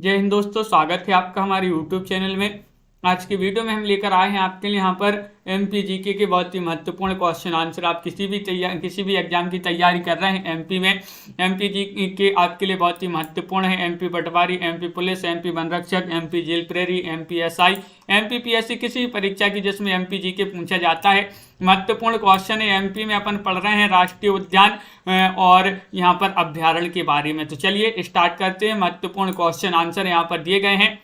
जय हिंद दोस्तों, स्वागत है आपका हमारे YouTube चैनल में। आज की वीडियो में हम लेकर आए हैं आपके लिए यहाँ पर एमपी जीके के बहुत ही महत्वपूर्ण क्वेश्चन आंसर। आप किसी भी एग्जाम की तैयारी कर रहे हैं एमपी में, एमपी जीके आपके लिए बहुत ही महत्वपूर्ण है। MP Patwari, MP police, MP वन रक्षक, एमपी जेल प्रेरी, एमपी एसआई, एमपी पीएससी, किसी भी परीक्षा की जिसमें एमपी जीके पूछा जाता है, महत्वपूर्ण क्वेश्चन है। एमपी में अपन पढ़ रहे हैं राष्ट्रीय उद्यान और यहाँ पर अभ्यारण्य के बारे में। तो चलिए स्टार्ट करते हैं। महत्वपूर्ण क्वेश्चन आंसर यहाँ पर दिए गए हैं।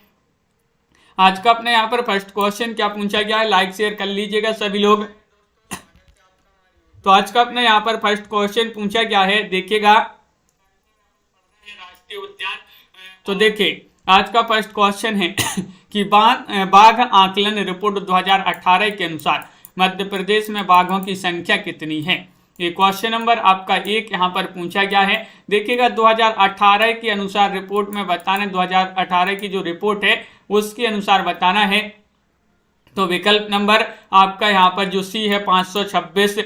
आज का अपने यहाँ पर फर्स्ट क्वेश्चन क्या पूछा गया है, लाइक शेयर कर लीजिएगा सभी लोग। तो आज का अपने यहाँ पर फर्स्ट क्वेश्चन पूछा गया है, देखिएगा राष्ट्रीय उद्यान। तो देखिए आज का फर्स्ट क्वेश्चन है कि बाघ आकलन रिपोर्ट 2018 के अनुसार मध्य प्रदेश में बाघों की संख्या कितनी है। ये क्वेश्चन नंबर आपका 1 यहाँ पर पूछा गया है। देखिएगा 2018 के अनुसार रिपोर्ट में बताना, 2018 की जो रिपोर्ट है उसके अनुसार बताना है। तो विकल्प नंबर आपका यहाँ पर जो सी है 526,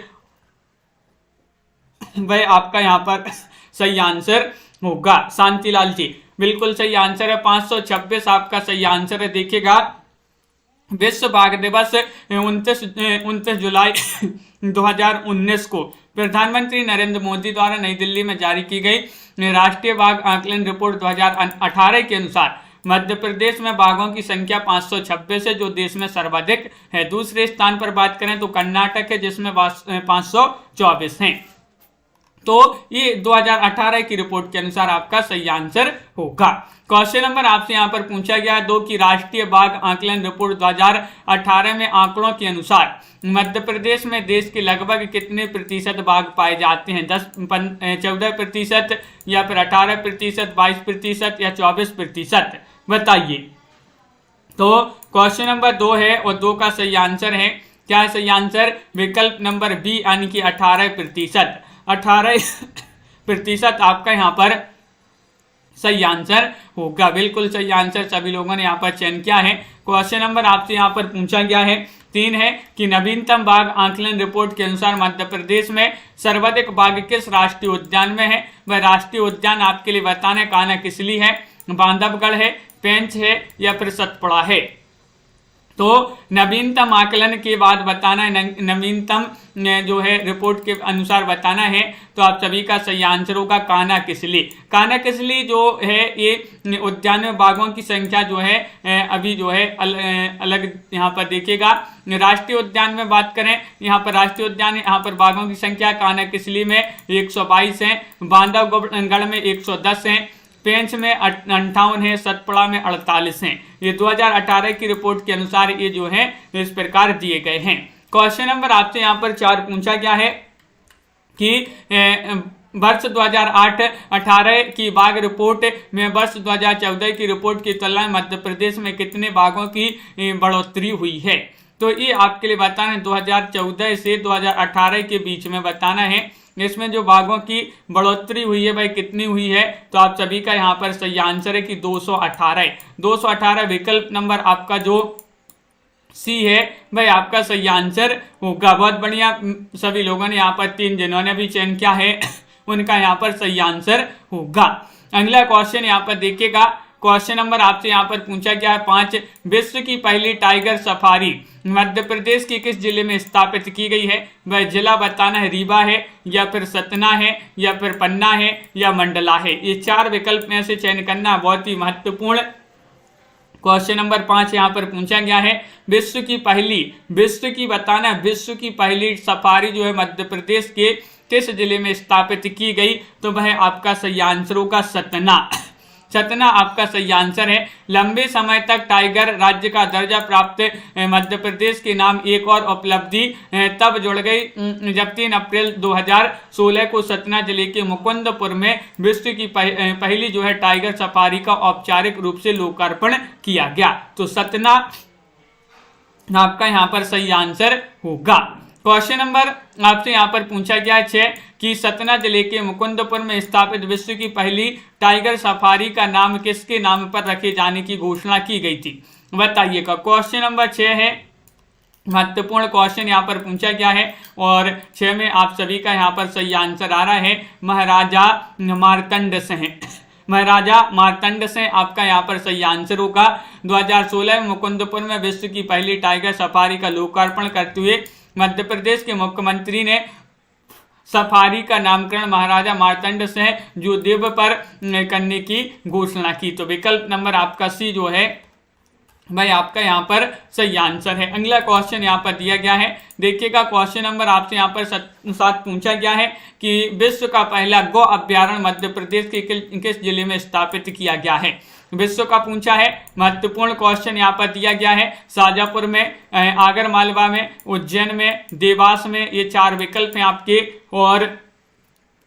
वह आपका यहाँ पर सही आंसर होगा। शांतिलाल जी बिल्कुल सही आंसर है, 526 आपका सही आंसर है। देखिएगा विश्व बाघ दिवस 29 जुलाई 2019 को प्रधानमंत्री नरेंद्र मोदी द्वारा नई दिल्ली में जारी की गई राष्ट्रीय बाघ आकलन रिपोर्ट 2018 के अनुसार मध्य प्रदेश में बाघों की संख्या 526 है, जो देश में सर्वाधिक है। दूसरे स्थान पर बात करें तो कर्नाटक है, जिसमें 524 हैं। तो ये 2018 की रिपोर्ट के अनुसार आपका सही आंसर होगा। क्वेश्चन नंबर आपसे यहाँ पर पूछा गया है 2 की राष्ट्रीय बाघ आकलन रिपोर्ट 2018 में आंकड़ों के अनुसार मध्य प्रदेश में देश के लगभग कितने प्रतिशत बाघ पाए जाते हैं। 14% या फिर 18%, 22% या 24%, बताइए। तो क्वेश्चन नंबर 2 है और 2 का सही आंसर है, क्या है सही आंसर, विकल्प नंबर बी यानी कि 18%। 18% आपका यहाँ पर सही आंसर होगा। बिल्कुल सही आंसर सभी लोगों ने यहाँ पर चयन किया है। क्वेश्चन नंबर आपसे यहाँ पर पूछा गया है 3 है कि नवीनतम बाघ आकलन रिपोर्ट के अनुसार मध्य प्रदेश में सर्वाधिक बाघ किस राष्ट्रीय उद्यान में है। वह राष्ट्रीय उद्यान आपके लिए बताना है, कान्हा किसली है, बांधवगढ़ है, पेंच है या फिर सतपुड़ा है। तो नवीनतम आकलन के बाद बताना है, नवीनतम जो है रिपोर्ट के अनुसार बताना है। तो आप सभी का सही आंसर होगा कान्हा किसली। कान्हा किसली जो है ये उद्यान में बाघों की संख्या जो है अभी जो है अलग यहाँ पर देखिएगा। राष्ट्रीय उद्यान में बात करें, यहाँ पर राष्ट्रीय उद्यान यहाँ पर बाघों की संख्या कान्हा किसली में 122 है, बांधवगढ़ में 110 है, पेंच में 58 है, सतपुड़ा में 48 हैं। ये 2018 की रिपोर्ट के अनुसार ये जो है इस प्रकार दिए गए हैं। क्वेश्चन नंबर आपसे यहाँ पर 4 पूछा गया है कि वर्ष 2008-18 की बाघ रिपोर्ट में वर्ष 2014 की रिपोर्ट की तुलना में मध्य प्रदेश में कितने बाघों की बढ़ोतरी हुई है। तो ये आपके लिए बताना है 2014 से 2018 के बीच में बताना है। इसमें जो बाघों की बढ़ोतरी हुई है भाई कितनी हुई है। तो आप सभी का यहाँ पर सही आंसर है कि 218। 218 विकल्प नंबर आपका जो सी है भाई आपका सही आंसर होगा। बहुत बढ़िया, सभी लोगों ने यहाँ पर 3 जिन्होंने भी चयन किया है उनका यहाँ पर सही आंसर होगा। अगला क्वेश्चन यहाँ पर देखिएगा। क्वेश्चन नंबर आपसे यहाँ पर पूछा गया है 5, विश्व की पहली टाइगर सफारी मध्य प्रदेश के किस जिले में स्थापित की गई है। वह जिला बताना है, रीवा है या फिर सतना है या फिर पन्ना है या मंडला है। ये 4 विकल्प में से चयन करना बहुत ही महत्वपूर्ण। क्वेश्चन नंबर 5 यहाँ पर पूछा गया है विश्व की बताना है, विश्व की पहली सफारी जो है मध्य प्रदेश के किस जिले में स्थापित की गई। तो वह आपका सही आंसर होगा सतना। सतना आपका सही आंसर है। लंबे समय तक टाइगर राज्य का दर्जा प्राप्त मध्य प्रदेश के नाम एक और उपलब्धि तब जुड़ गई जब 3 अप्रैल 2016 को सतना जिले के मुकुंदपुर में विश्व की पहली जो है टाइगर सफारी का औपचारिक रूप से लोकार्पण किया गया। तो सतना आपका यहाँ पर सही आंसर होगा। क्वेश्चन नंबर आपसे यहाँ पर पूछा गया है 6 कि सतना जिले के मुकुंदपुर में स्थापित विश्व की पहली टाइगर सफारी का नाम किसके नाम पर रखे जाने की घोषणा की गई थी, बताइएगा। क्वेश्चन नंबर 6 है, महत्वपूर्ण क्वेश्चन यहाँ पर पूछा गया है और 6 में आप सभी का यहाँ पर सही आंसर आ रहा है महाराजा मार्तंड सिंह। महाराजा मार्तंड सिंह आपका यहाँ पर सही आंसर होगा। 2016 में मुकुंदपुर में विश्व की पहली टाइगर सफारी का लोकार्पण करते हुए मध्य प्रदेश के मुख्यमंत्री ने सफारी का नामकरण महाराजा मार्तंड सिंह जूदेव पर करने की घोषणा की। तो विकल्प नंबर आपका सी जो है भाई आपका यहाँ पर सही आंसर है। अगला क्वेश्चन यहाँ पर दिया गया है, देखिएगा क्वेश्चन नंबर आपसे यहाँ पर 7 पूछा गया है कि विश्व का पहला गौ अभ्यारण्य मध्य प्रदेश के किस जिले में स्थापित किया गया है। विश्व का पूछा है, महत्वपूर्ण क्वेश्चन यहाँ पर दिया गया है। शाजापुर में, आगर मालवा में, उज्जैन में, देवास में, ये 4 विकल्प हैं आपके और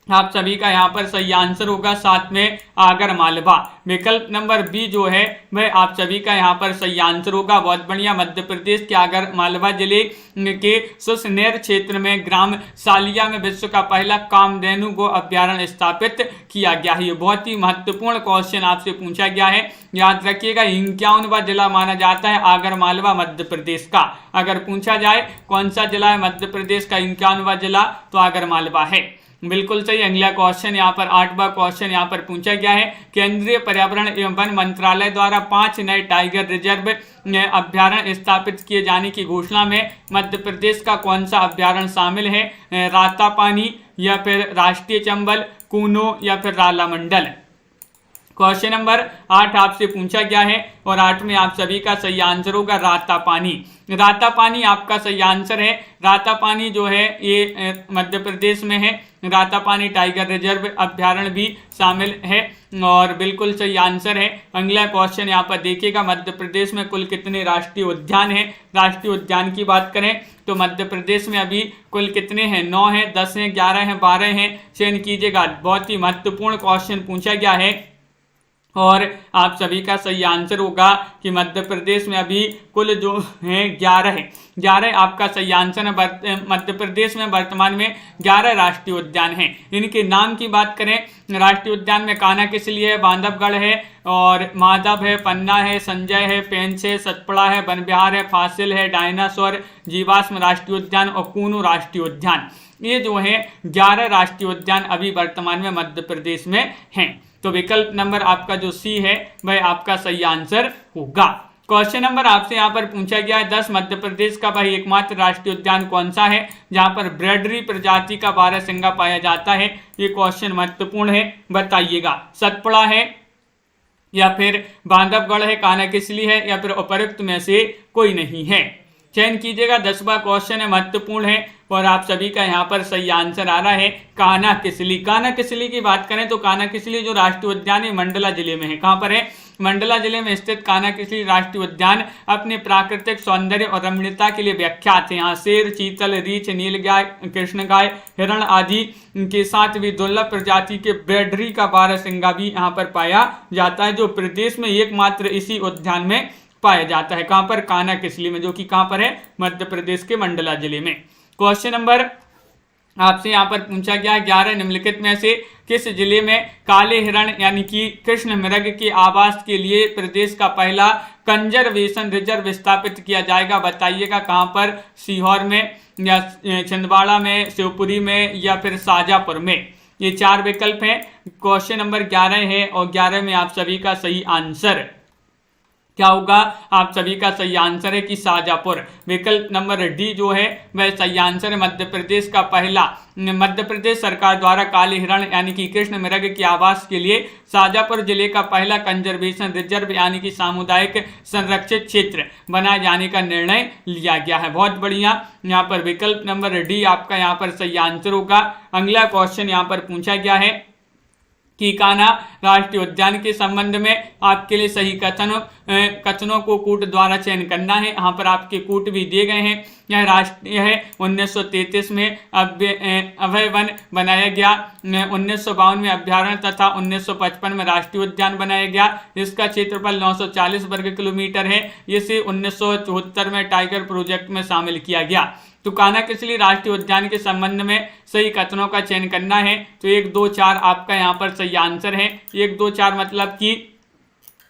आप सभी का यहाँ पर सही आंसर होगा 7 में आगर मालवा। विकल्प नंबर बी जो है वह आप सभी का यहाँ पर सही आंसर होगा। बहुत बढ़िया, मध्य प्रदेश के आगर मालवा जिले के सुसनेर क्षेत्र में ग्राम सालिया में विश्व का पहला कामधेनु गो अभ्यारण्य स्थापित किया गया है। ये बहुत ही महत्वपूर्ण क्वेश्चन आपसे पूछा गया है, याद रखिएगा। 51वां जिला माना जाता है आगर मालवा मध्य प्रदेश का। अगर पूछा जाए कौन सा जिला है मध्य प्रदेश का 51वां जिला, तो आगर मालवा है। बिल्कुल सही। अगला क्वेश्चन यहाँ पर 8वां क्वेश्चन यहाँ पर पूछा गया है, केंद्रीय पर्यावरण एवं वन मंत्रालय द्वारा 5 नए टाइगर रिजर्व अभ्यारण्य स्थापित किए जाने की घोषणा में मध्य प्रदेश का कौन सा अभ्यारण्य शामिल है। रातापानी या फिर राष्ट्रीय चंबल, कूनो या फिर रालामंडल। क्वेश्चन नंबर 8 आपसे पूछा गया है और 8 में आप सभी का सही आंसर होगा रातापानी। रातापानी आपका सही आंसर है। रातापानी जो है ये मध्य प्रदेश में है। रातापानी टाइगर रिजर्व अभ्यारण्य भी शामिल है और बिल्कुल सही आंसर है। अगला क्वेश्चन यहाँ पर देखिएगा, मध्य प्रदेश में कुल कितने राष्ट्रीय उद्यान हैं। राष्ट्रीय उद्यान की बात करें तो मध्य प्रदेश में अभी कुल कितने हैं, 9 हैं, 10 हैं, 11 हैं, 12 हैं, चयन कीजिएगा। बहुत ही महत्वपूर्ण क्वेश्चन पूछा गया है और आप सभी का सही आंसर होगा कि मध्य प्रदेश में अभी कुल जो हैं 11 है। 11 आपका सही आंसर है। मध्य प्रदेश में वर्तमान में 11 राष्ट्रीय उद्यान हैं। इनके नाम की बात करें, राष्ट्रीय उद्यान में कान्हा किसली है, बांधवगढ़ है और माधव है, पन्ना है, संजय है, पेंच है, सतपुड़ा है, वन विहार है, फासिल है, डायनासोर, जीवाश्म राष्ट्रीय उद्यान और कूनू राष्ट्रीय उद्यान। ये जो है 11 राष्ट्रीय उद्यान अभी वर्तमान में मध्य प्रदेश में हैं। तो विकल्प नंबर आपका जो सी है वह आपका सही आंसर होगा। क्वेश्चन नंबर आपसे यहाँ पर पूछा गया है, 10 मध्य प्रदेश का भाई एकमात्र राष्ट्रीय उद्यान कौन सा है जहाँ पर ब्रैडरी प्रजाति का बारहसिंगा पाया जाता है। ये क्वेश्चन महत्वपूर्ण है, बताइएगा। सतपुड़ा है या फिर बांधवगढ़ है, कान्हा किसली है या फिर उपरोक्त में से कोई नहीं है। चयन कीजिएगा। 10वां क्वेश्चन है, महत्वपूर्ण है और आप सभी का यहाँ पर सही आंसर आ रहा है कान्हा किसली। कान्हा किसली की बात करें तो कान्हा किसली जो राष्ट्रीय उद्यान है मंडला जिले में है। कहाँ पर है, मंडला जिले में स्थित कान्हा किसली राष्ट्रीय उद्यान अपने प्राकृतिक सौंदर्य और रमणीयता के लिए विख्यात है। यहाँ शेर, चीतल, रीछ, नीलगाय, कृष्णगाय, हिरण आदि के साथ भी दुर्लभ प्रजाति के ब्रैडरी का बारहसिंगा भी यहाँ पर पाया जाता है, जो प्रदेश में एकमात्र इसी उद्यान में पाया जाता है। कहाँ पर, कान्हा किसली में, जो कि कहाँ पर है, मध्य प्रदेश के मंडला जिले में। क्वेश्चन नंबर आपसे यहाँ पर पूछा गया है, 11 निम्नलिखित में से किस जिले में काले हिरण यानी कि कृष्ण मृग के आवास के लिए प्रदेश का पहला कंजर्वेशन रिजर्व स्थापित किया जाएगा। बताइएगा कहाँ पर, सीहोर में या छिंदवाड़ा में, शिवपुरी में या फिर शाजापुर में। ये 4 विकल्प हैं। क्वेश्चन नंबर 11 है और 11 में आप सभी का सही आंसर क्या होगा, आप सभी का सही आंसर है कि शाजापुर। विकल्प नंबर डी जो है वह सही आंसर है। मध्य प्रदेश का पहला, मध्य प्रदेश सरकार द्वारा काले हिरण यानी कि कृष्ण मृग के आवास के लिए शाजापुर जिले का पहला कंजर्वेशन रिजर्व यानी कि सामुदायिक संरक्षित क्षेत्र बनाए जाने का निर्णय लिया गया है। बहुत बढ़िया, यहाँ पर विकल्प नंबर डी आपका यहाँ पर सही आंसर होगा। अगला क्वेश्चन यहाँ पर पूछा गया है कि कान्हा राष्ट्रीय उद्यान के संबंध में आपके लिए सही कथनों को कूट द्वारा चयन करना है। यहाँ पर आपके कूट भी दिए गए हैं। यह राष्ट्रीय है 1933 में अभय वन बनाया गया, 1952 में अभ्यारण्य तथा 1955 में राष्ट्रीय उद्यान बनाया गया। इसका क्षेत्रफल 940 वर्ग किलोमीटर है। इसे 1974 में टाइगर प्रोजेक्ट में शामिल किया गया। तो कान्हा किसली राष्ट्रीय उद्यान के संबंध में सही कथनों का चयन करना है। तो 1, 2, 4 आपका यहाँ पर सही आंसर है। 1, 2, 4 मतलब कि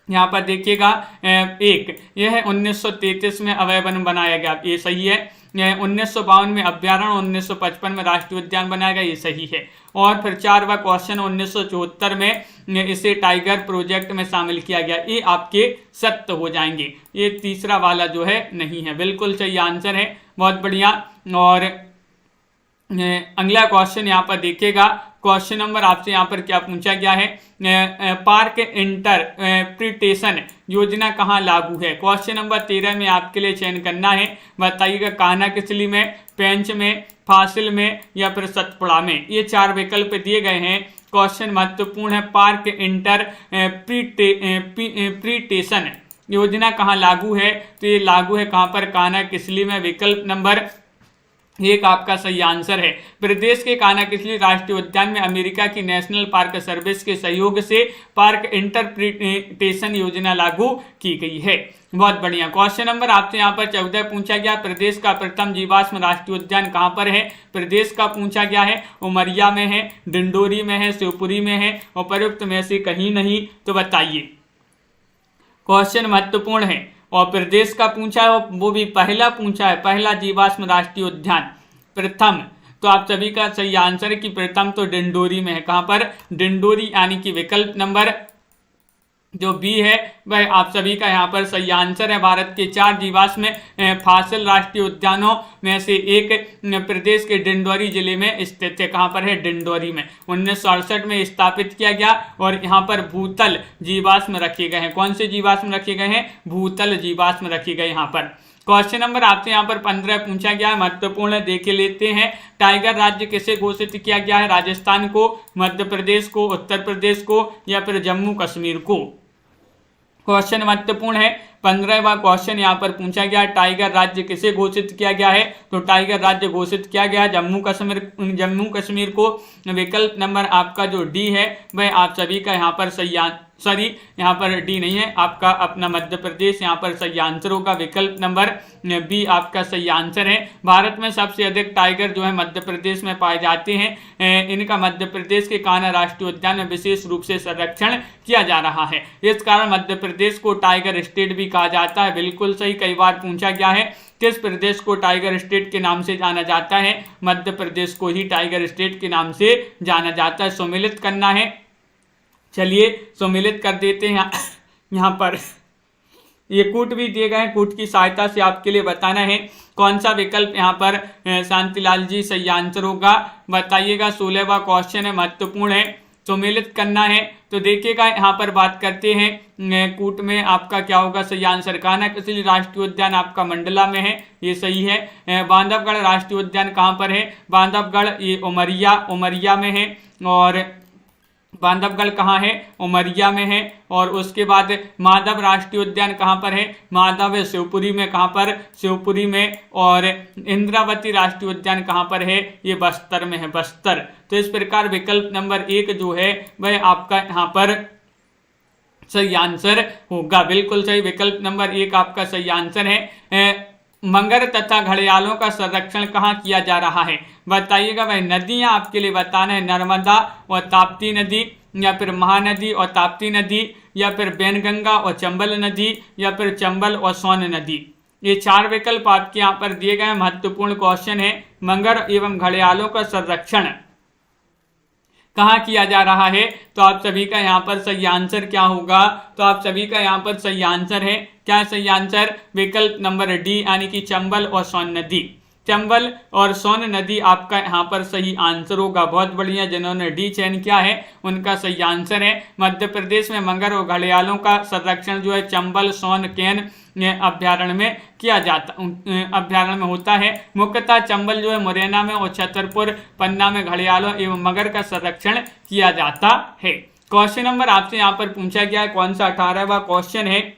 यहाँ पर देखिएगा 1 यह 1933 में अभय वन बनाया गया, ये सही है। 1952 में अभ्यारण्य, 1955 में राष्ट्रीय उद्यान बनाया गया, ये सही है। और फिर 4वां क्वेश्चन 1974 में इसे टाइगर प्रोजेक्ट में शामिल किया गया, ये आपके सत्य हो जाएंगे। ये तीसरा वाला जो है नहीं है, बिल्कुल सही आंसर है, बहुत बढ़िया। और अगला क्वेश्चन यहाँ पर देखिएगा, क्वेश्चन नंबर आपसे यहाँ पर क्या पूछा गया है, पार्क इंटरप्रिटेशन योजना कहाँ लागू है। क्वेश्चन नंबर 13 में आपके लिए चयन करना है, बताइएगा कानाकिसली में, पेंच में, फासिल में या फिर सतपुड़ा में। ये 4 विकल्प दिए गए हैं। क्वेश्चन महत्वपूर्ण है, पार्क इंटरप्रिटेशन योजना कहाँ लागू है, तो ये लागू है कहाँ पर, कानाकिसली में। विकल्प नंबर 1 आपका सही आंसर है। प्रदेश के कानाकिसली राष्ट्रीय उद्यान में अमेरिका की नेशनल पार्क सर्विस के सहयोग से पार्क इंटरप्रिटेशन योजना लागू की गई है। बहुत बढ़िया। क्वेश्चन नंबर आपसे यहाँ पर 14 पूछा गया, प्रदेश का प्रथम जीवाश्म राष्ट्रीय उद्यान कहाँ पर है। प्रदेश का पूछा गया है, उमरिया में है, डिंडोरी में है, शिवपुरी में है, उपरोक्त में से कहीं नहीं, तो बताइए। क्वेश्चन महत्वपूर्ण है और प्रदेश का पूछा है, वो भी पहला पूछा है, पहला जीवाश्म राष्ट्रीय उद्यान प्रथम, तो आप सभी का सही आंसर है कि प्रथम तो डिंडोरी में है। कहाँ पर, डिंडोरी, यानी कि विकल्प नंबर जो बी है वह आप सभी का यहाँ पर सही आंसर है। भारत के 4 जीवाश्म फासिल राष्ट्रीय उद्यानों में से एक प्रदेश के डिंडोरी जिले में स्थित है। कहाँ पर है, डिंडोरी में। 1968 में स्थापित किया गया और यहाँ पर भूतल जीवाश्म रखे गए हैं। कौन से जीवाश्म रखे गए हैं, भूतल जीवाश्म रखे गए यहाँ पर। क्वेश्चन नंबर आपसे यहाँ पर 15 पूछा गया है, महत्वपूर्ण है, देख लेते हैं। टाइगर राज्य किसे घोषित किया गया है, राजस्थान को, मध्य प्रदेश को, उत्तर प्रदेश को या फिर जम्मू कश्मीर को। क्वेश्चन महत्वपूर्ण है, 15वां क्वेश्चन यहाँ पर पूछा गया, टाइगर राज्य किसे घोषित किया गया है, तो टाइगर राज्य घोषित किया गया है जम्मू कश्मीर को। विकल्प नंबर आपका जो डी है वह आप सभी का यहाँ पर सही, सॉरी यहाँ पर डी नहीं है, आपका अपना मध्य प्रदेश यहाँ पर सही आंसर होगा। विकल्प नंबर बी आपका सही आंसर है। भारत में सबसे अधिक टाइगर जो है मध्य प्रदेश में पाए जाते हैं। इनका मध्य प्रदेश के कान्हा राष्ट्रीय उद्यान में विशेष रूप से संरक्षण किया जा रहा है। इस कारण मध्य प्रदेश को टाइगर स्टेट भी कहा जाता है। बिल्कुल सही, कई बार पूछा गया है किस प्रदेश को टाइगर स्टेट के नाम से जाना जाता है, मध्य प्रदेश को ही टाइगर स्टेट के नाम से जाना जाता है। सम्मिलित करना है, चलिए सम्मिलित कर देते हैं। यहाँ पर ये कूट भी दिए गए हैं, कूट की सहायता से आपके लिए बताना है कौन सा विकल्प यहाँ पर शांतिलाल जी सही आंसर होगा, बताइएगा। 16वां क्वेश्चन है, महत्वपूर्ण है, सम्मिलित करना है। तो देखिएगा यहाँ पर बात करते हैं कूट में आपका क्या होगा सही आंसर। कानाकिसली राष्ट्रीय उद्यान आपका मंडला में है, ये सही है। बांधवगढ़ राष्ट्रीय उद्यान कहाँ पर है, बांधवगढ़ ये उमरिया में है, और बांधवगढ़ कहाँ है, उमरिया में है। और उसके बाद माधव राष्ट्रीय उद्यान कहाँ पर है, माधव है शिवपुरी में। कहाँ पर, शिवपुरी में। और इंद्रावती राष्ट्रीय उद्यान कहाँ पर है, ये बस्तर में है, बस्तर। तो इस प्रकार विकल्प नंबर 1 जो है वह आपका यहाँ पर सही आंसर होगा। बिल्कुल सही, विकल्प नंबर 1 आपका सही आंसर है। मगर तथा घड़ियालों का संरक्षण कहाँ किया जा रहा है, बताइएगा। वह नदियाँ आपके लिए बताना है, नर्मदा और ताप्ती नदी या फिर महानदी और ताप्ती नदी या फिर बैनगंगा और चंबल नदी या फिर चंबल और सोन नदी। ये 4 विकल्प आपके यहाँ पर दिए गए हैं। महत्वपूर्ण क्वेश्चन है, मगर एवं घड़ियालों का संरक्षण कहाँ किया जा रहा है, तो आप सभी का यहाँ पर सही आंसर क्या होगा, तो आप सभी का यहाँ पर सही आंसर है, क्या सही आंसर, विकल्प नंबर डी, यानी कि चंबल और सोन नदी। चंबल और सोन नदी आपका यहाँ पर सही आंसर होगा। बहुत बढ़िया, जिन्होंने डी चयन किया है उनका सही आंसर है। मध्य प्रदेश में मगर और घड़ियालों का संरक्षण जो है चंबल, सोन, कैन अभ्यारण्य में किया जाता, अभ्यारण्य में होता है। मुख्यतः चंबल जो है मुरैना में और छतरपुर, पन्ना में घड़ियालों एवं मगर का संरक्षण किया जाता है। क्वेश्चन नंबर आपसे यहाँ पर पूछा गया है, कौन सा 18वां क्वेश्चन है,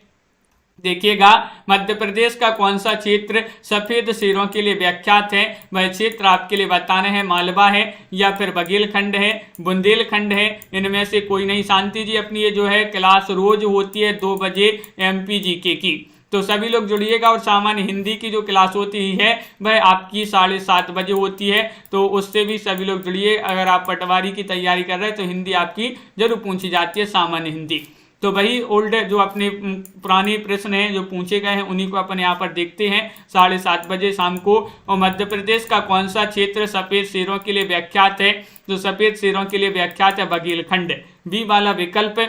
देखिएगा। मध्य प्रदेश का कौन सा क्षेत्र सफेद शेरों के लिए विख्यात है, वह क्षेत्र आपके लिए बताना है। मालवा है या फिर बघेलखंड है, बुंदेलखंड है, इनमें से कोई नहीं। शांति जी अपनी ये जो है क्लास रोज होती है 2 बजे MPGK की, तो सभी लोग जुड़िएगा। और सामान्य हिंदी की जो क्लास होती है वह आपकी 7:30 बजे होती है, तो उससे भी सभी लोग जुड़िए। अगर आप पटवारी की तैयारी कर रहे हैं तो हिंदी आपकी जरूर पूछी जाती है, सामान्य हिंदी। तो वही ओल्ड जो अपने पुराने प्रश्न हैं जो पूछे गए हैं उन्हीं को अपन यहाँ पर देखते हैं 7:30 बजे शाम को। और मध्य प्रदेश का कौन सा क्षेत्र सफेद शेरों के लिए विख्यात है? जो सफेद शेरों के लिए विख्यात है बघेलखंड। बी वाला विकल्प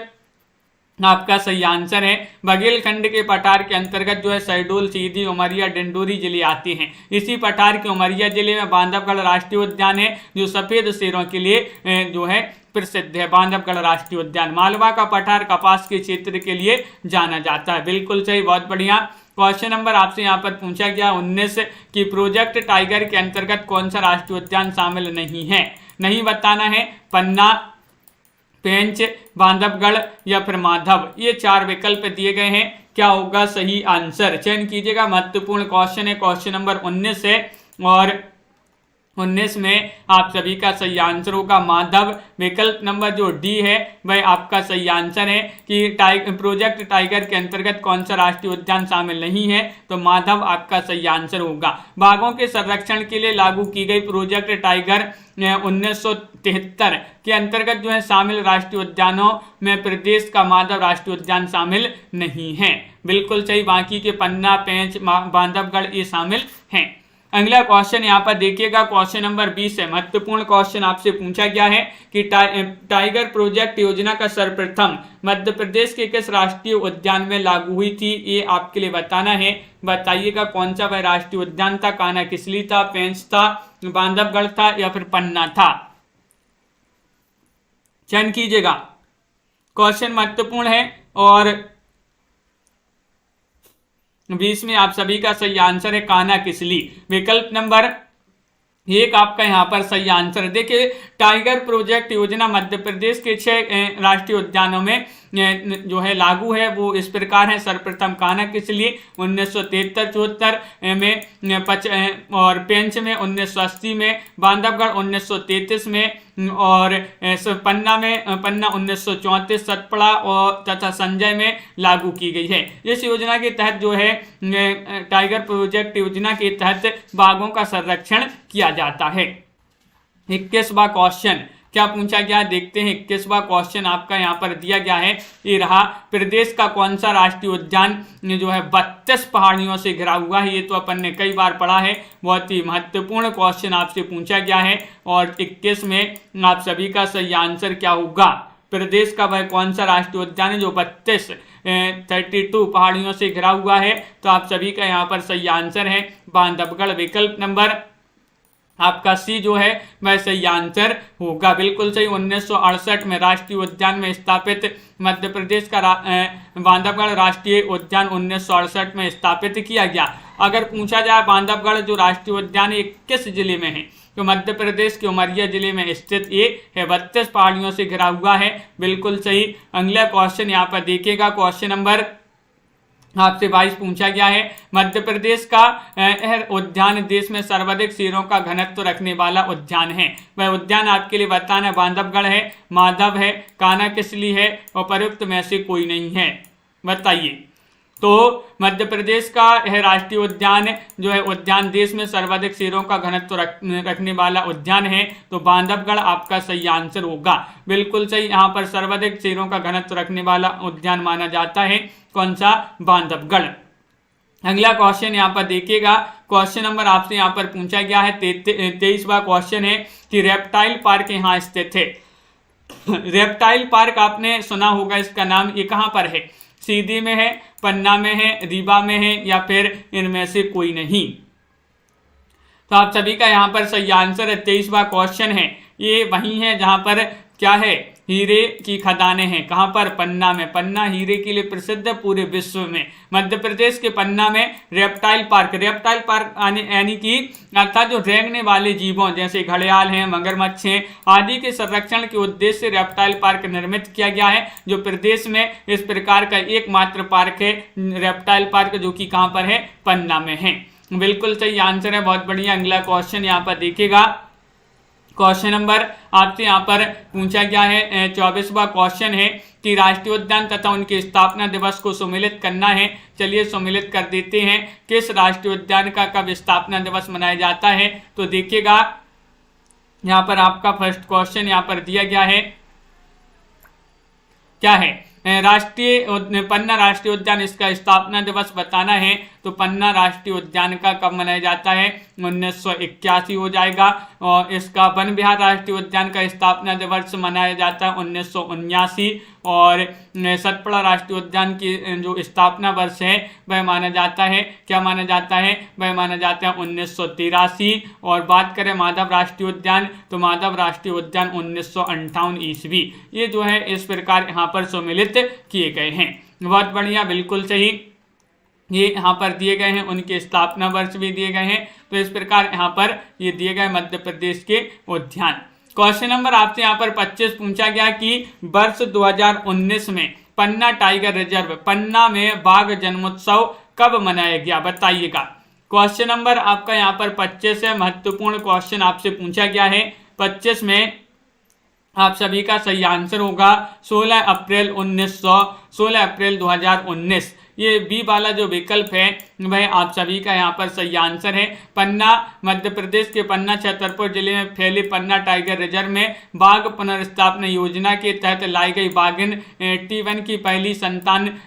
आपका सही आंसर है। बघेलखंड के पठार के अंतर्गत जो है शहडोल, सीधी, उमरिया, डिंडोरी जिले आते हैं। इसी पठार के उमरिया जिले में बांधवगढ़ राष्ट्रीय उद्यान है जो सफेद शेरों के लिए जो है प्रसिद्ध है। बांधवगढ़ राष्ट्रीय उद्यान। मालवा का पठार कपास के क्षेत्र के लिए जाना जाता है। बिल्कुल सही, बहुत बढ़िया। क्वेश्चन नंबर आपसे यहाँ पर पूछा गया 19 कि प्रोजेक्ट टाइगर के अंतर्गत कौन सा राष्ट्रीय उद्यान शामिल नहीं है? नहीं बताना है। पन्ना, पेंच, बांधवगढ़ या फिर माधव, ये 4 विकल्प दिए गए हैं। क्या होगा सही आंसर? चयन कीजिएगा। महत्वपूर्ण क्वेश्चन है, क्वेश्चन नंबर 19 है और 19 में आप सभी का सही आंसर होगा माधव। विकल्प नंबर जो डी है वह आपका सही आंसर है कि प्रोजेक्ट टाइगर के अंतर्गत कौन सा राष्ट्रीय उद्यान शामिल नहीं है, तो माधव आपका सही आंसर होगा। बाघों के संरक्षण के लिए लागू की गई प्रोजेक्ट टाइगर 1973 के अंतर्गत जो है शामिल राष्ट्रीय उद्यानों में प्रदेश का माधव राष्ट्रीय उद्यान शामिल नहीं है। बिल्कुल सही। बाकी के पन्ना, पेंच, बांधवगढ़ ये शामिल हैं। अगला क्वेश्चन यहाँ पर देखिएगा, क्वेश्चन नंबर 20 है। महत्वपूर्ण क्वेश्चन आपसे पूछा गया है कि टाइगर प्रोजेक्ट योजना का सर्वप्रथम मध्य प्रदेश के किस राष्ट्रीय उद्यान में लागू हुई थी? ये आपके लिए बताना है। बताइएगा कौन सा वह राष्ट्रीय उद्यान था? कान्हा किसली था, पेंच था, बांधवगढ़ था या फिर पन्ना था? चयन कीजिएगा। क्वेश्चन महत्वपूर्ण है और 20 में आप सभी का सही आंसर है कान्हा किसली। विकल्प नंबर 1 आपका यहाँ पर सही आंसर। देखिए, टाइगर प्रोजेक्ट योजना मध्य प्रदेश के 6 राष्ट्रीय उद्यानों में जो है लागू है, वो इस प्रकार है। सर्वप्रथम कान्हा किसली 1973-74 में, और पेंच में 1980 में, बांधवगढ़ 1933 में और पन्ना 1934, सतपड़ा और तथा संजय में लागू की गई है। इस योजना के तहत जो है टाइगर प्रोजेक्ट योजना के तहत बाघों का संरक्षण किया जाता है। 21वां क्वेश्चन क्या पूछा गया देखते हैं। 21वां क्वेश्चन आपका यहाँ पर दिया गया है, ये रहा। प्रदेश का कौन सा राष्ट्रीय उद्यान जो है 32 पहाड़ियों से घिरा हुआ है? ये तो अपन ने कई बार पढ़ा है। बहुत ही महत्वपूर्ण क्वेश्चन आपसे पूछा गया है और 21 में आप सभी का सही आंसर क्या होगा? प्रदेश का वह कौन सा राष्ट्रीय उद्यान है जो 32 पहाड़ियों से घिरा हुआ है? तो आप सभी का यहाँ पर सही आंसर है बांधवगढ़। विकल्प नंबर आपका सी जो है वह सही आंसर होगा। बिल्कुल सही। 1968 में राष्ट्रीय उद्यान में स्थापित मध्य प्रदेश का बांधवगढ़ राष्ट्रीय उद्यान 1968 में स्थापित किया गया। अगर पूछा जाए बांधवगढ़ जो राष्ट्रीय उद्यान है किस जिले में है, तो मध्य प्रदेश के उमरिया जिले में स्थित ये है। 32 पहाड़ियों से घिरा हुआ है। बिल्कुल सही। अगला क्वेश्चन यहाँ पर देखिएगा, क्वेश्चन नंबर आपसे 22 पूछा गया है। मध्य प्रदेश का उद्यान देश में सर्वाधिक शेरों का घनत्व रखने वाला उद्यान है। वह उद्यान आपके लिए बताना बांधवगढ़ है, माधव है, कान्हा किसली है, उपर्युक्त में से कोई नहीं है। बताइए। तो मध्य प्रदेश का यह राष्ट्रीय उद्यान जो है उद्यान देश में सर्वाधिक शेरों का घनत्व रखने वाला उद्यान है, तो बांधवगढ़ आपका सही आंसर होगा। बिल्कुल सही। यहाँ पर सर्वाधिक शेरों का घनत्व रखने वाला उद्यान माना जाता है कौन सा? बांधवगढ़। अगला क्वेश्चन यहाँ पर देखिएगा, क्वेश्चन नंबर आपसे यहाँ पर पूछा गया है 23वां क्वेश्चन है कि रेप्टाइल पार्क यहाँ स्थित है। रेप्टाइल पार्क आपने सुना होगा इसका नाम, ये कहाँ पर है? सीधी में है, पन्ना में है, रीवा में है या फिर इनमें से कोई नहीं? तो आप सभी का यहाँ पर सही आंसर है 23वां क्वेश्चन है। ये वही है जहाँ पर क्या है? हीरे की खदानें हैं। कहाँ पर? पन्ना में। पन्ना हीरे के लिए प्रसिद्ध है पूरे विश्व में। मध्य प्रदेश के पन्ना में रेप्टाइल पार्क यानी कि अर्थात जो रेंगने वाले जीवों जैसे घड़ियाल हैं, मगरमच्छ हैं आदि के संरक्षण के उद्देश्य से रेप्टाइल पार्क निर्मित किया गया है, जो प्रदेश में इस प्रकार का एकमात्र पार्क है रेप्टाइल पार्क, जो कि कहाँ पर है? पन्ना में है। बिल्कुल सही आंसर है। बहुत बढ़िया। अगला क्वेश्चन यहाँ पर देखिएगा, क्वेश्चन नंबर आपसे यहाँ पर पूछा गया है 24वां क्वेश्चन है कि राष्ट्रीय उद्यान तथा उनके स्थापना दिवस को सम्मिलित करना है। चलिए सम्मिलित कर देते हैं। किस राष्ट्रीय उद्यान का कब स्थापना दिवस मनाया जाता है? तो देखिएगा यहाँ पर आपका फर्स्ट क्वेश्चन यहाँ पर दिया गया है, क्या है? पन्ना राष्ट्रीय उद्यान, इसका स्थापना दिवस बताना है तो पन्ना राष्ट्रीय उद्यान का कब मनाया जाता है, 1981 हो जाएगा। और इसका वन विहार राष्ट्रीय उद्यान का स्थापना दिवस मनाया जाता है 1979। और सतपुड़ा राष्ट्रीय उद्यान की जो स्थापना वर्ष है वह माना जाता है, क्या माना जाता है, वह माना जाता है 1983। और बात करें माधव राष्ट्रीय उद्यान तो माधव राष्ट्रीय उद्यान 1958 ईस्वी। ये जो है इस प्रकार यहाँ पर सम्मिलित किए गए हैं। बहुत बढ़िया, बिल्कुल सही, ये यहाँ पर दिए गए हैं, उनके स्थापना वर्ष भी दिए गए हैं। तो इस प्रकार यहाँ पर ये दिए गए मध्य प्रदेश के उद्यान। क्वेश्चन नंबर आपसे यहाँ पर 25 पूछा गया कि वर्ष 2019 में पन्ना टाइगर रिजर्व पन्ना में बाघ जन्मोत्सव कब मनाया गया, बताइएगा। क्वेश्चन नंबर आपका यहाँ पर 25 है, महत्वपूर्ण क्वेश्चन आपसे पूछा गया है। 25 में आप सभी का सही आंसर होगा 16 अप्रैल 2019। ये बी वाला जो विकल्प है वह आप सभी का यहाँ पर सही आंसर है। पन्ना, मध्य प्रदेश के पन्ना छतरपुर जिले में फैले पन्ना टाइगर रिजर्व में बाघ पुनर्स्थापना योजना के तहत लाई गई बाघिन T1 की पहली संतान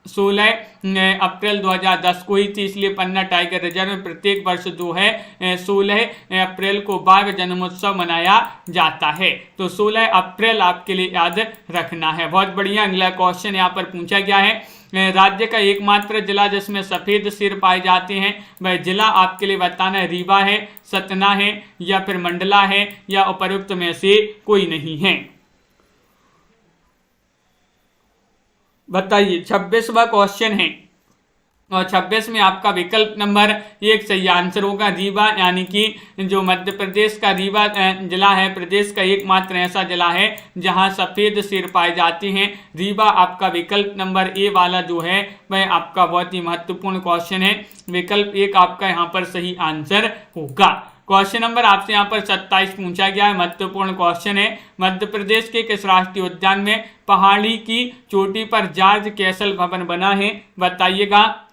16 अप्रैल 2010 को ही थी, इसलिए पन्ना टाइगर रिजर्व में प्रत्येक वर्ष जो है 16 अप्रैल को बाघ जन्मोत्सव मनाया जाता है। तो 16 अप्रैल आपके लिए याद रखना है। बहुत बढ़िया, अगला क्वेश्चन यहाँ पर पूछा गया है। राज्य का एकमात्र जिला जिसमें सफेद सिर पाए जाते हैं वह जिला आपके लिए बताना है, रीवा है, सतना है या फिर मंडला है या उपयुक्त में से कोई नहीं है, बताइए। 26वां क्वेश्चन है और 26 में आपका विकल्प नंबर 1 सही आंसर होगा रीवा, यानी कि जो मध्य प्रदेश का रीवा जिला है प्रदेश का एकमात्र ऐसा जिला है जहां सफेद सिर पाए जाते हैं। रीवा आपका विकल्प नंबर ए वाला जो है वह आपका बहुत ही महत्वपूर्ण क्वेश्चन है। विकल्प 1 आपका यहाँ पर सही आंसर होगा। क्वेश्चन नंबर आपसे यहाँ पर 27 पूछा गया है, महत्वपूर्ण क्वेश्चन है। मध्य प्रदेश के किस राष्ट्रीय उद्यान में पहाड़ी की चोटी पर जॉर्ज कैसल भवन बना है, बताइएगा।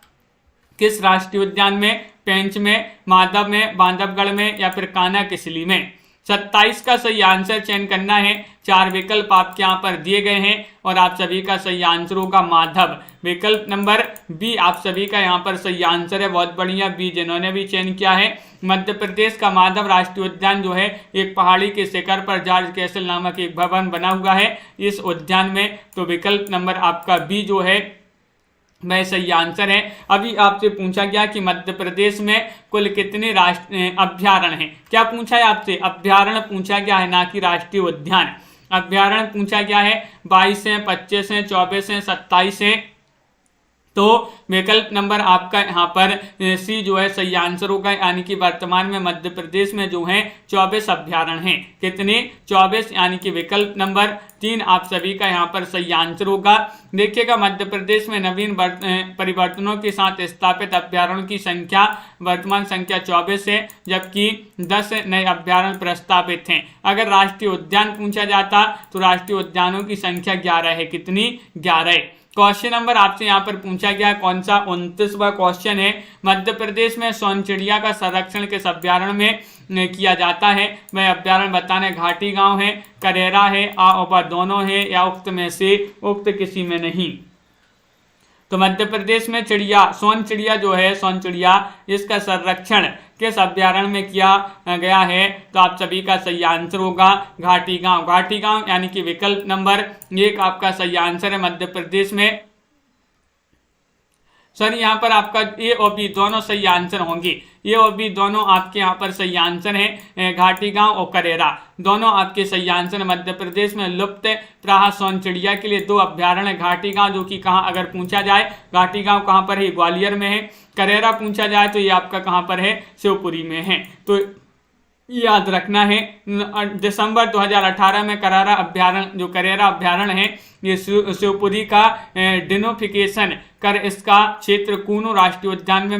किस राष्ट्रीय उद्यान में, पेंच में, माधव में, बांधवगढ़ में या फिर कान्हा किसली में। 27 का सही आंसर चयन करना है। 4 विकल्प आपके यहाँ पर दिए गए हैं और आप सभी का सही आंसर होगा माधव। विकल्प नंबर बी आप सभी का यहाँ पर सही आंसर है। बहुत बढ़िया, बी जिन्होंने भी चयन किया है। मध्य प्रदेश का माधव राष्ट्रीय उद्यान जो है एक पहाड़ी के शिखर पर जॉर्ज कैसल नामक एक भवन बना हुआ है इस उद्यान में। तो विकल्प नंबर आपका बी जो है वह सही आंसर है। अभी आपसे पूछा गया कि मध्य प्रदेश में कुल कितने अभ्यारण्य हैं। क्या पूछा है आपसे, अभ्यारण्य पूछा गया है, ना कि राष्ट्रीय उद्यान। अभ्यारण्य पूछा गया है 22 हैं, 25 हैं, 24 हैं, 27 हैं। तो विकल्प नंबर आपका यहाँ पर सी जो है सही आंसर होगा, यानी कि वर्तमान में मध्य प्रदेश में जो है 24 अभ्यारण्य हैं। कितने, 24, यानी कि विकल्प नंबर 3 आप सभी का यहाँ पर सही आंसर होगा। देखिएगा मध्य प्रदेश में नवीन परिवर्तनों के साथ स्थापित अभ्यारण्यों की संख्या वर्तमान संख्या 24 है, जबकि 10 नए अभ्यारण्य प्रस्तावित हैं। अगर राष्ट्रीय उद्यान पूछा जाता तो राष्ट्रीय उद्यानों की संख्या 11 है। कितनी, 11। क्वेश्चन नंबर आपसे यहाँ पर पूछा गया कौन सा, 29वां क्वेश्चन है। मध्य प्रदेश में सोन चिड़िया का संरक्षण किस अभ्यारण्य में किया जाता है, वह अभ्यारण्य बताने घाटी गांव है, करेरा है, आ दोनों है या उक्त में से उक्त किसी में नहीं। तो मध्य प्रदेश में चिड़िया, सोन चिड़िया जो है, सोन चिड़िया, इसका संरक्षण किस अभ्यारण्य में किया गया है, तो आप सभी का सही आंसर होगा घाटी गांव। घाटी गांव यानी कि विकल्प नंबर 1 आपका सही आंसर है मध्य प्रदेश में। सर यहाँ पर आपका ए और बी दोनों सही आंसर होंगे। ए और बी दोनों आपके यहाँ पर सही आंसर हैं। घाटी गांव और करेरा दोनों आपके सही आंसर। मध्य प्रदेश में लुप्त प्राय सोन चिड़िया के लिए 2 अभ्यारण्य, घाटी गांव जो कि कहाँ अगर पूछा जाए, घाटी गांव कहाँ पर है, ग्वालियर में है। करेरा पूछा जाए तो ये आपका कहाँ पर है, शिवपुरी में है। तो याद रखना है। दिसंबर 2018 में करेरा अभ्यारण्य, जो करेरा अभ्यारण्य है, ये शिवपुरी का डिनोफिकेशन कर इसका क्षेत्र कूनो राष्ट्रीय उद्यान में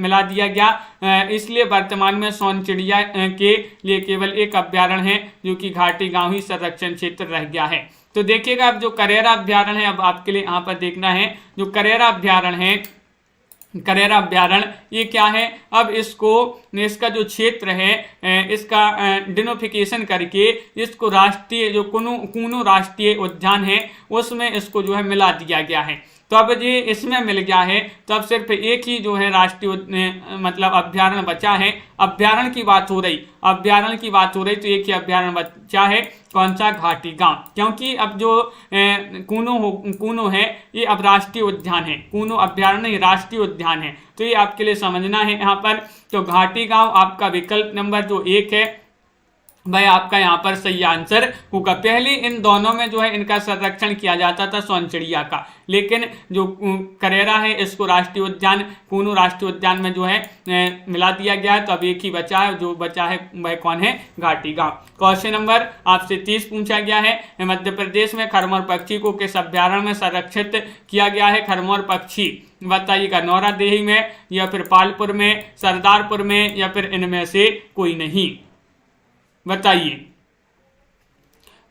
मिला दिया गया। इसलिए वर्तमान में सोन चिड़िया के लिए केवल एक अभ्यारण्य है जो कि घाटी गांव ही संरक्षण क्षेत्र रह गया है। तो देखिएगा अब जो करेरा अभ्यारण्य है, अब आपके लिए यहाँ पर देखना है जो करेरा अभ्यारण्य है करेरा अभ्यारण्य ये क्या है, अब इसका जो क्षेत्र है इसका डिनोफिकेशन करके इसको राष्ट्रीय जो कूनो राष्ट्रीय उद्यान है उसमें इसको जो है मिला दिया गया है। तो अब ये इसमें मिल गया है तो अब सिर्फ एक ही जो है राष्ट्रीय मतलब अभ्यारण्य बचा है। अभ्यारण्य की बात हो रही तो एक ही अभ्यारण्य बचा है, कौन सा, घाटी गांव, क्योंकि अब जो कूनो है ये अब राष्ट्रीय उद्यान है, कूनो अभ्यारण्य राष्ट्रीय उद्यान है, तो ये आपके लिए समझना है यहाँ पर। तो घाटी गांव आपका विकल्प नंबर जो 1 है भाई आपका यहाँ पर सही आंसर होगा। पहले इन दोनों में जो है इनका संरक्षण किया जाता था सोनचिड़िया का, लेकिन जो करेरा है इसको राष्ट्रीय उद्यान कूनो राष्ट्रीय उद्यान में जो है मिला दिया गया है। तो अब एक ही बचा है, जो बचा है वह कौन है, घाटी गांव। क्वेश्चन नंबर आपसे 30 पूछा गया है, मध्य प्रदेश में खरमोर पक्षी को किस अभ्यारण्य में संरक्षित किया गया है। खरमोर पक्षी बताइएगा, नौरादेही में या फिर पालपुर में, सरदारपुर में या फिर इनमें से कोई नहीं, बताइए।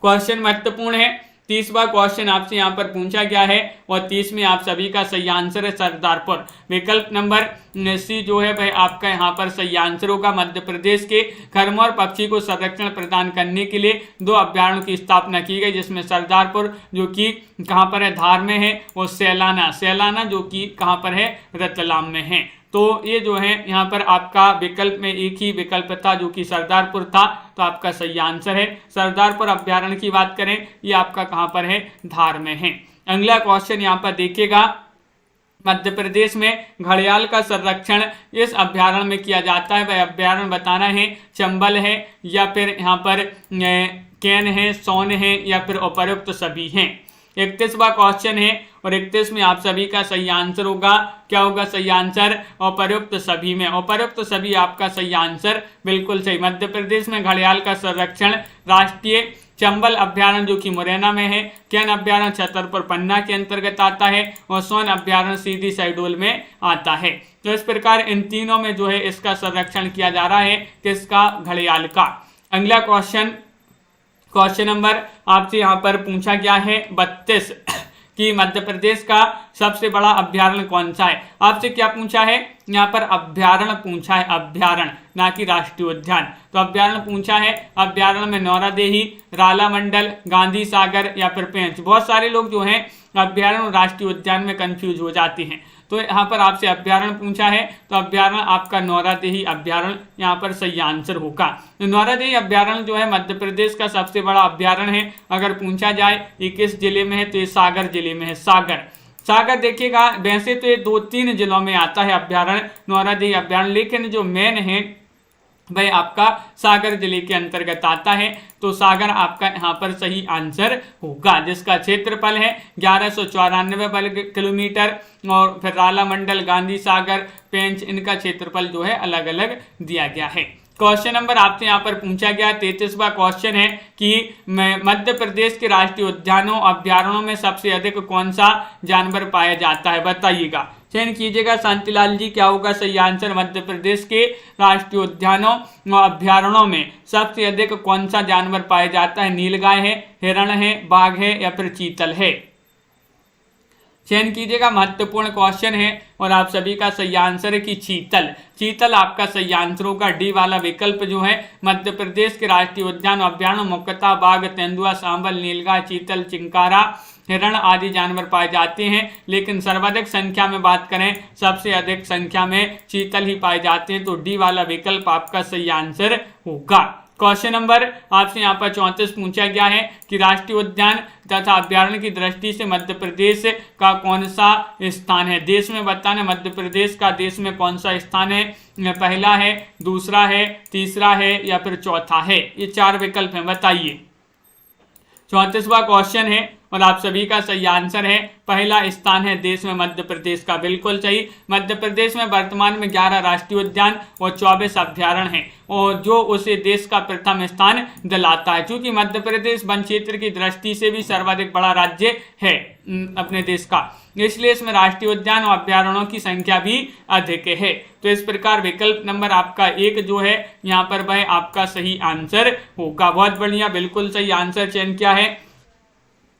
क्वेश्चन महत्वपूर्ण है। 30वां क्वेश्चन आपसे यहाँ पर पूछा गया है और 30 में आप सभी का सही आंसर है सरदारपुर। विकल्प नंबर सी जो है भाई आपका यहाँ पर सही आंसर होगा। मध्य प्रदेश के खरमोर पक्षी को संरक्षण प्रदान करने के लिए 2 अभ्यारण्यों की स्थापना की गई, जिसमें सरदारपुर जो कि कहाँ पर है, धार में है, और सैलाना जो कि कहाँ पर है, रतलाम में है। तो ये जो है यहाँ पर आपका विकल्प में एक ही विकल्प था जो कि सरदारपुर था, तो आपका सही आंसर है सरदारपुर। अभ्यारण्य की बात करें ये आपका कहाँ पर है, धार में है। अगला क्वेश्चन यहाँ पर देखिएगा, मध्य प्रदेश में घड़ियाल का संरक्षण इस अभ्यारण्य में किया जाता है। वह अभ्यारण्य बताना है, चंबल है या फिर यहाँ पर कैन है, सोन है या फिर उपयुक्त सभी हैं। 31वां क्वेश्चन है और 31 में आप सभी का सही आंसर होगा, क्या होगा सही आंसर, उपयुक्त सभी में। उपयुक्त सभी आपका सही आंसर बिल्कुल सही। मध्य प्रदेश में घड़ियाल का संरक्षण राष्ट्रीय चंबल अभ्यारण्य जो कि मुरैना में है, कैन अभ्यारण्य छतरपुर पन्ना के अंतर्गत आता है और सोन अभ्यारण्य सीधी शहडोल में आता है। तो इस प्रकार इन तीनों में जो है इसका संरक्षण किया जा रहा है, किसका, घड़ियाल का। अगला क्वेश्चन नंबर आपसे यहाँ पर पूछा गया है 32 कि मध्य प्रदेश का सबसे बड़ा अभ्यारण्य कौन सा है। आपसे क्या पूछा है, यहाँ पर अभ्यारण्य पूछा है, अभ्यारण्य ना कि राष्ट्रीय उद्यान। तो अभ्यारण्य पूछा है, अभ्यारण्य में नौरादेही, राला मंडल, गांधी सागर या फिर पेंच। बहुत सारे लोग जो हैं अभ्यारण्य और राष्ट्रीय उद्यान में कंफ्यूज हो जाते हैं। तो यहाँ पर आपसे अभ्यारण्य पूछा है, तो अभ्यारण्य आपका नौरादेही अभ्यारण्य यहाँ पर सही आंसर होगा। तो नौरादेही अभ्यारण्य जो है मध्य प्रदेश का सबसे बड़ा अभ्यारण्य है। अगर पूछा जाए ये किस जिले में है, तो ये सागर जिले में है। सागर देखिएगा, वैसे तो ये 2-3 जिलों में आता है अभ्यारण्य, नौरादेही अभ्यारण्य, लेकिन जो मेन है भाई आपका सागर जिले के अंतर्गत आता है। तो सागर आपका यहाँ पर सही आंसर होगा, जिसका क्षेत्रफल है 1194 वर्ग किलोमीटर। और फिर राला मंडल, गांधी सागर, पेंच, इनका क्षेत्रफल जो है अलग अलग दिया गया है। क्वेश्चन नंबर आपसे यहाँ पर पूछा गया 33वां क्वेश्चन है कि मध्य प्रदेश के राष्ट्रीय उद्यानों अभ्यारण्यों में सबसे अधिक कौन सा जानवर पाया जाता है, बताइएगा। चयन कीजिएगा शांतिलाल जी, क्या होगा सही आंसर। मध्य प्रदेश के राष्ट्रीय उद्यानों और अभ्यारण्यों में सबसे अधिक कौन सा जानवर पाया जाता है। नीलगाय है, हिरण है, बाघ है या फिर चीतल है। चयन कीजिएगा, महत्वपूर्ण क्वेश्चन है और आप सभी का सही आंसर है कि चीतल आपका सही आंसर होगा। डी वाला विकल्प जो है, मध्य प्रदेश के राष्ट्रीय उद्यान अभ्यारण्य मुख्यतः बाघ, तेंदुआ, सांभर, नीलगाय, चीतल, चिंकारा, हिरण आदि जानवर पाए जाते हैं, लेकिन सर्वाधिक संख्या में बात करें, सबसे अधिक संख्या में चीतल ही पाए जाते हैं। तो डी वाला विकल्प आपका सही आंसर होगा। क्वेश्चन नंबर आपसे यहाँ पर 34 पूछा गया है कि राष्ट्रीय उद्यान तथा अभ्यारण्य की दृष्टि से मध्य प्रदेश का कौन सा स्थान है। देश में बताना, मध्य प्रदेश का देश में कौन सा स्थान है, पहला है, दूसरा है, तीसरा है या फिर चौथा है। ये 4 विकल्प हैं, बताइए। 34वां क्वेश्चन है और आप सभी का सही आंसर है पहला स्थान है देश में मध्य प्रदेश का, बिल्कुल सही। मध्य प्रदेश में वर्तमान में 11 राष्ट्रीय उद्यान और 24 अभ्यारण्य हैं और जो उसे देश का प्रथम स्थान दिलाता है। क्योंकि मध्य प्रदेश वन क्षेत्र की दृष्टि से भी सर्वाधिक बड़ा राज्य है अपने देश का, इसलिए इसमें राष्ट्रीय उद्यान और अभ्यारण्यों की संख्या भी अधिक है। तो इस प्रकार विकल्प नंबर आपका 1 जो है यहाँ पर वह आपका सही आंसर होगा। बहुत बढ़िया, बिल्कुल सही आंसर चयन किया है।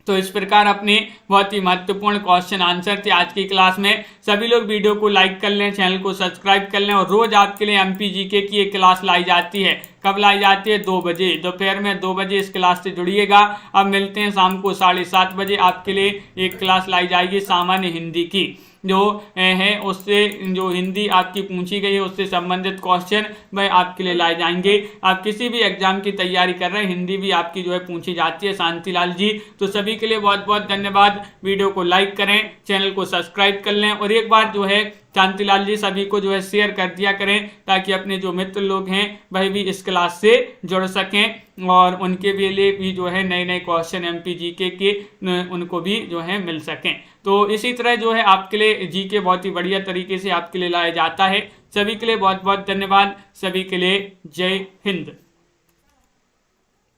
तो इस प्रकार अपने बहुत ही महत्वपूर्ण क्वेश्चन आंसर थे आज की क्लास में। सभी लोग वीडियो को लाइक कर लें, चैनल को सब्सक्राइब कर लें, और रोज आपके लिए एमपी जीके की एक क्लास लाई जाती है। कब लाई जाती है? 2 बजे दोपहर में 2 बजे इस क्लास से जुड़िएगा। अब मिलते हैं शाम को 7:30 बजे। आपके लिए एक क्लास लाई जाएगी सामान्य हिंदी की, जो है उससे जो हिंदी आपकी पूछी गई है उससे संबंधित क्वेश्चन वह आपके लिए लाए जाएंगे। आप किसी भी एग्जाम की तैयारी कर रहे हैं, हिंदी भी आपकी जो है पूछी जाती है शांतिलाल जी। तो सभी के लिए बहुत बहुत धन्यवाद। वीडियो को लाइक करें, चैनल को सब्सक्राइब कर लें, और एक बार जो है शांतिलाल जी सभी को जो है शेयर कर दिया करें, ताकि अपने जो मित्र लोग हैं वह भी इस क्लास से जुड़ सकें और उनके लिए भी जो है नए नए क्वेश्चन एमपी जीके के उनको भी जो है मिल सकें। तो इसी तरह जो है आपके लिए जीके बहुत ही बढ़िया तरीके से आपके लिए लाया जाता है। सभी के लिए बहुत बहुत धन्यवाद। सभी के लिए जय हिंद।